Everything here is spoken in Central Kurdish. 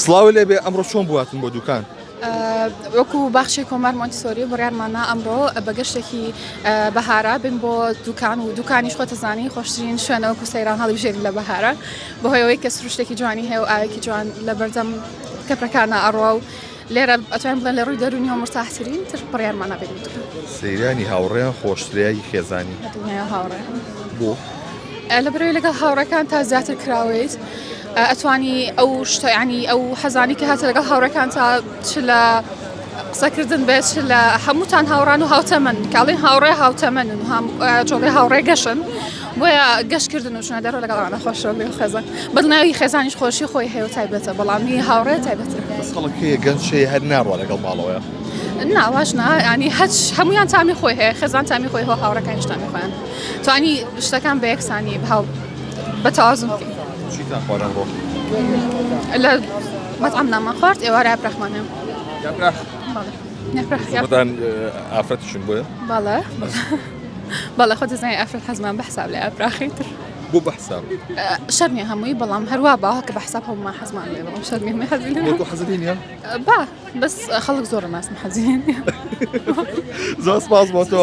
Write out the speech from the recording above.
سڵاو لێبێ ئەمڕۆ چۆن بواتن بۆ دوکان؟ وەکو باخشی کۆمار مۆنتیسۆری بڕیارمانە ئەمڕۆ بە گەشتێکی بەهارە بین بۆ دوکان و دوکانیش خۆتەزانی خۆشترین شوێنەوەکو سەیران هەڵبژێری لە بەهارە بەهۆیەوەی کە سروشتێکی جوانی هەیە و ئاوێکی جوان لە بەردەم کەپرەکانە ئەڕۆ و لێرە ئەتوانین بڵێن لە ڕووی دەرونیەوە مرتاحترین تر بڕیارمانە بین دوکان سەیرانی هاوڕێیان خۆشترایی خێزانی دنیای هاوڕێ بۆ لە بەرەوەی لەگەڵ هاوڕەکان تا زیاتر کراوێت ئەتوانی ئەو شتە ینی ئەو حەزانی کە هاتە لەگەڵ هاوڕەکان تا چ لە قسەکردن بێت لە هەمووتان هاوڕان و هاوتەمەن کاڵین هاوڕێ هاوتەمەن و جۆڵێ هاوڕێ گەشن بۆیە گەشتکردن و چونە دەرەوە لەگەڵانە خۆشەوە لێ خێزان بەدڵنیاوی خێزانیش خۆشی خۆی هەیە و تایبەتە بەڵامی هاوڕێ تایبەتر خەڵک هەیە گەنجەیە هەر ناڕوە لەگەڵ ماڵەوەیە ناواش ینی هەچ هەمویان تامی خۆی هەیە خێزان تامی خۆی هۆ هاوڕەکانیش تامی خۆیان توانی شتەکان بە یەکسانی بە تەوازن چیتان خۆران بۆ؟ لە مەطعەم نامان خوارد ئێوارە یاپرەخمانە بەدان ئافرەتیشن بۆیە؟ بەڵێ خۆ دەزانانی ئافرەت حەزمان بە حساب لە یاپراخی تر بۆ بە حساب شەرمیە هەمووی بەڵام هەروە باوە کە بە حساب هەمومان حەزمان لێ بەڵام شەرمی هەمووی حەزین بۆ تۆ حەزینە؟ با بەس خەڵک زۆر ناسم حەزین زۆر سپاس بۆ تۆ